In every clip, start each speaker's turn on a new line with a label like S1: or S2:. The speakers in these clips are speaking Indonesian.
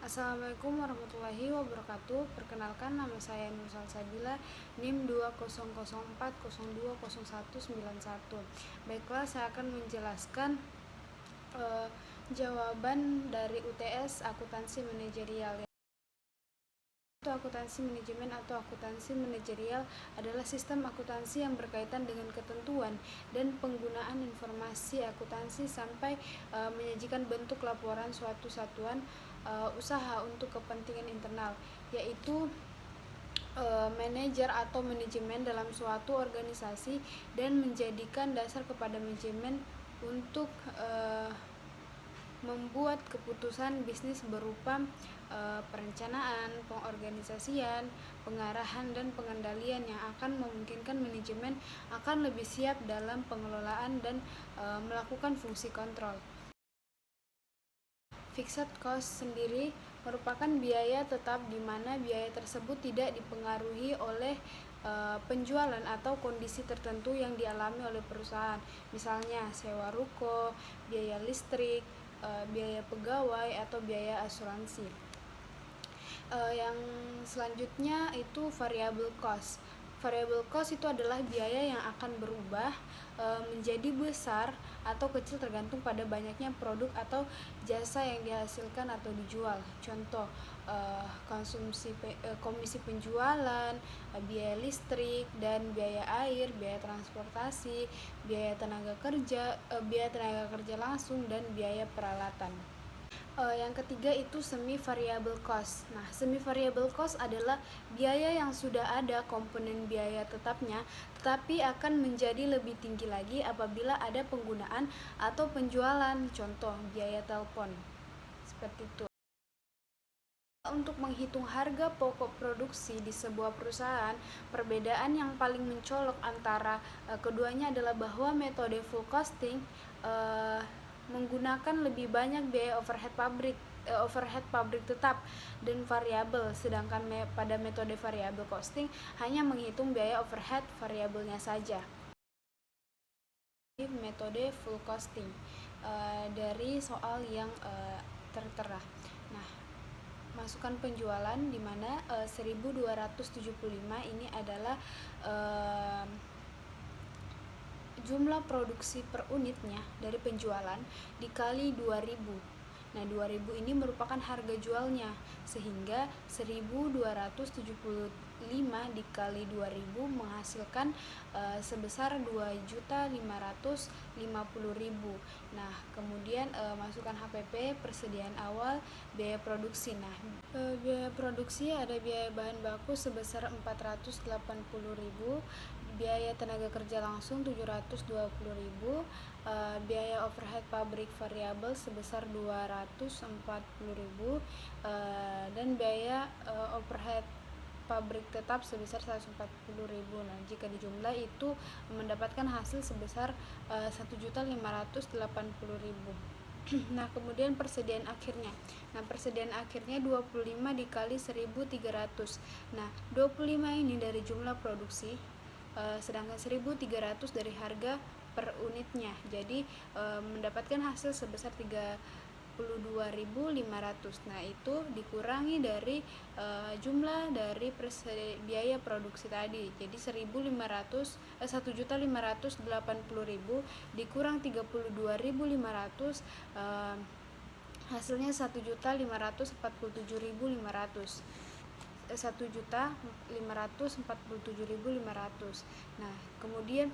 S1: Assalamualaikum warahmatullahi wabarakatuh. Perkenalkan, nama saya Nur Salsabila, NIM 20040202191. Baiklah, saya akan menjelaskan jawaban dari UTS akuntansi manajerial. Akuntansi manajemen atau akuntansi manajerial adalah sistem akuntansi yang berkaitan dengan ketentuan dan penggunaan informasi akuntansi sampai menyajikan bentuk laporan suatu satuan usaha untuk kepentingan internal, yaitu manajer atau manajemen dalam suatu organisasi, dan menjadikan dasar kepada manajemen untuk membuat keputusan bisnis berupa perencanaan, pengorganisasian, pengarahan, dan pengendalian yang akan memungkinkan manajemen akan lebih siap dalam pengelolaan dan melakukan fungsi kontrol. Fixed cost sendiri merupakan biaya tetap di mana biaya tersebut tidak dipengaruhi oleh penjualan atau kondisi tertentu yang dialami oleh perusahaan, misalnya sewa ruko, biaya listrik, biaya pegawai, atau biaya asuransi. Yang selanjutnya itu variable cost. Variable cost itu adalah biaya yang akan berubah menjadi besar atau kecil tergantung pada banyaknya produk atau jasa yang dihasilkan atau dijual. Contoh, komisi penjualan, biaya listrik dan biaya air, biaya transportasi, biaya tenaga kerja langsung, dan biaya peralatan. Yang ketiga itu semi variable cost. Nah, semi variable cost adalah biaya yang sudah ada komponen biaya tetapnya, tetapi akan menjadi lebih tinggi lagi apabila ada penggunaan atau penjualan. Contoh, biaya telepon. Seperti itu. Untuk menghitung harga pokok produksi di sebuah perusahaan, perbedaan yang paling mencolok antara keduanya adalah bahwa metode full costing menggunakan lebih banyak biaya overhead pabrik tetap dan variabel, sedangkan pada metode variable costing hanya menghitung biaya overhead variabelnya saja. Metode full costing dari soal yang tertera. Nah, masukan penjualan di mana 1275 ini adalah jumlah produksi per unitnya dari penjualan dikali 2000. Nah, 2000 ini merupakan harga jualnya, sehingga 1275 dikali 2000 menghasilkan sebesar 2.550.000. Nah, kemudian masukkan HPP, persediaan awal, biaya produksi. Nah, biaya produksi ada biaya bahan baku sebesar 480.000, biaya tenaga kerja langsung 720.000, biaya overhead pabrik variabel sebesar 240.000, dan biaya overhead pabrik tetap sebesar 140.000. Nah, jika dijumlah itu mendapatkan hasil sebesar 1.580.000. Nah, kemudian persediaan akhirnya. Nah, persediaan akhirnya 25 dikali 1.300. Nah, 25 ini dari jumlah produksi, sedangkan 1.300 dari harga per unitnya. Jadi mendapatkan hasil sebesar 32.500. Nah, itu dikurangi dari jumlah dari biaya produksi tadi. Jadi 1.580.000 dikurang 32.500, hasilnya 1.547.500. 1.547.500. Nah, kemudian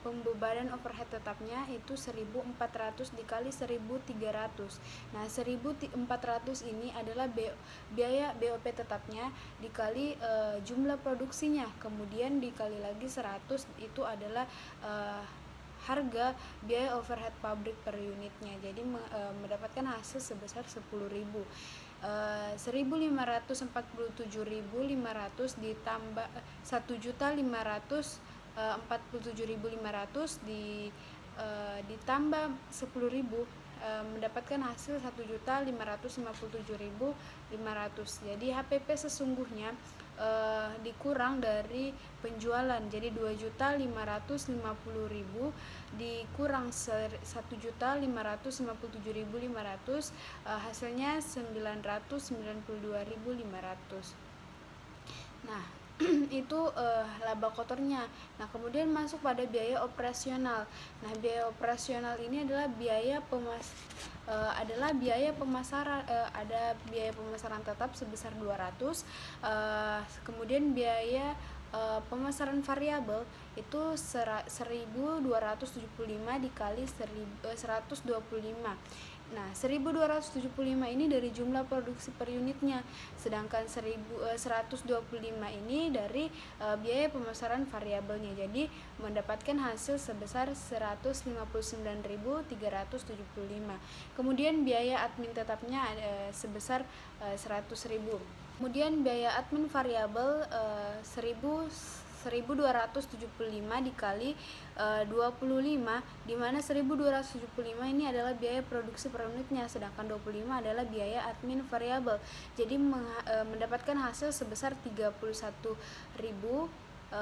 S1: pembebanan overhead tetapnya itu 1.400 dikali 1.300. Nah, 1.400 ini adalah biaya BOP tetapnya dikali jumlah produksinya, kemudian dikali lagi 100, itu adalah harga biaya overhead pabrik per unitnya. Jadi mendapatkan hasil sebesar 10.000. 1.547.500 ditambah 1.547.500 ditambah 10.000, mendapatkan hasil 1.557.500. Jadi HPP sesungguhnya dikurang dari penjualan, jadi 2.550.000 dikurang 1.557.500, hasilnya 992.500. Nah, itu laba kotornya. Nah, kemudian masuk pada biaya operasional. Nah, biaya operasional ini adalah biaya pemasaran, ada biaya pemasaran tetap sebesar 200, kemudian biaya pemasaran variabel itu 1.275 dikali 125. Nah, 1.275 ini dari jumlah produksi per unitnya, sedangkan 1.125 ini dari biaya pemasaran variabelnya. Jadi mendapatkan hasil sebesar 159.375. Kemudian biaya admin tetapnya sebesar 100.000. Kemudian biaya admin variabel 1.275 dikali 25, di mana 1.275 ini adalah biaya produksi per unitnya, sedangkan 25 adalah biaya admin variabel. Jadi mendapatkan hasil sebesar 31.875.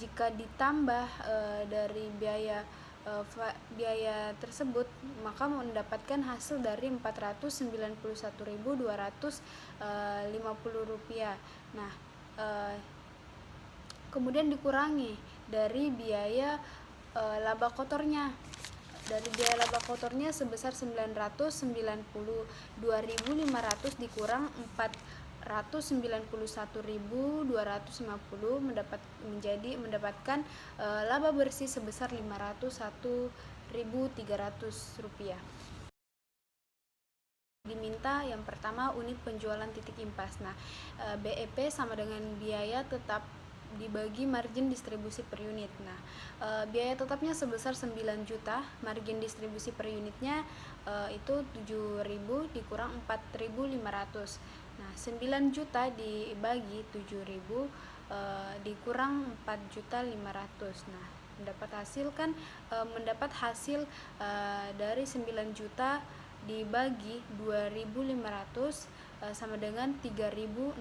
S1: Jika ditambah dari biaya tersebut, maka mendapatkan hasil dari Rp491.250. Nah, kemudian dikurangi dari biaya laba kotornya. Dari biaya laba kotornya sebesar 992.500 dikurang 491.250 mendapatkan laba bersih sebesar Rp501.300. Diminta yang pertama unit penjualan titik impas. Nah, BEP sama dengan biaya tetap dibagi margin distribusi per unit. Nah, biaya tetapnya sebesar 9 juta, margin distribusi per unitnya itu 7.000 dikurang 4.500. Nah, 9 juta dibagi 7.000 dikurang 4.500. Nah, mendapat hasil dari 9 juta dibagi 2.500 sama dengan 3.600.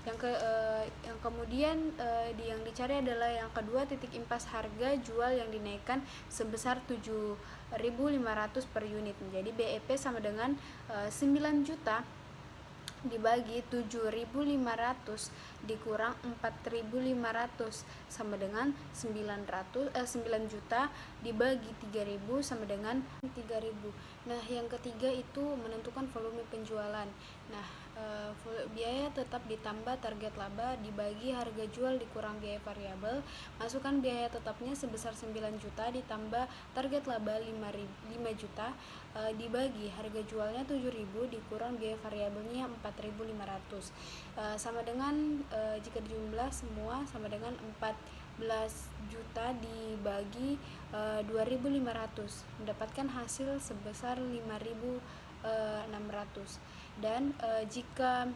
S1: Yang kemudian yang dicari adalah yang kedua, titik impas harga jual yang dinaikkan sebesar 7.500 per unit. Jadi BEP sama dengan 9 juta dibagi 7.500 dikurang 4.500 sama dengan 9 juta dibagi 3.000 sama dengan 3.000. Nah, yang ketiga itu menentukan volume penjualan. Nah, biaya tetap ditambah target laba dibagi harga jual dikurang biaya variabel. Masukkan biaya tetapnya sebesar 9 juta ditambah target laba 5 juta dibagi harga jualnya 7.000 dikurang biaya variabelnya 4.500, sama dengan jika dijumlah semua sama dengan 14 juta dibagi 2.500 mendapatkan hasil sebesar 5.600. Dan jika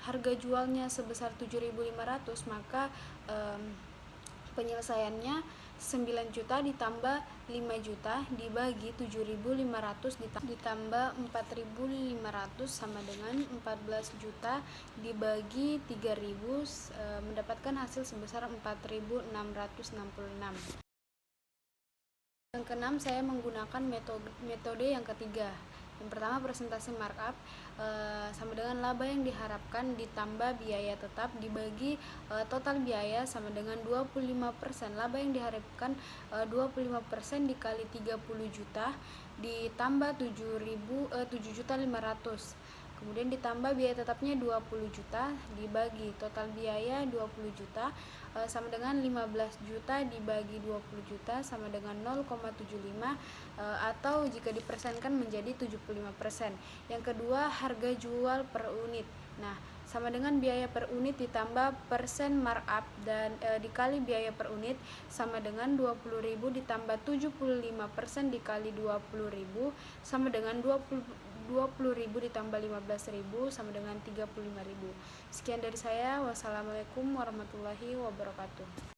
S1: harga jualnya sebesar 7.500, maka penyelesaiannya 9 juta ditambah 5 juta dibagi 7.500 ditambah 4.500 sama dengan 14 juta dibagi 3.000 mendapatkan hasil sebesar 4.666. Yang keenam, saya menggunakan metode yang ketiga. Yang pertama, presentasi markup sama dengan laba yang diharapkan ditambah biaya tetap dibagi total biaya sama dengan 25%. Laba yang diharapkan 25% dikali 30 juta ditambah 7.500. Kemudian ditambah biaya tetapnya 20 juta dibagi total biaya 20 juta sama dengan 15 juta dibagi 20 juta sama dengan 0,75 atau jika dipersenkan menjadi 75%. Yang kedua, harga jual per unit. Nah, sama dengan biaya per unit ditambah persen markup dan dikali biaya per unit sama dengan 20.000 ditambah 75% dikali 20.000 sama dengan 20.000 ditambah 15.000 sama dengan 35.000. Sekian dari saya. Wassalamualaikum warahmatullahi wabarakatuh.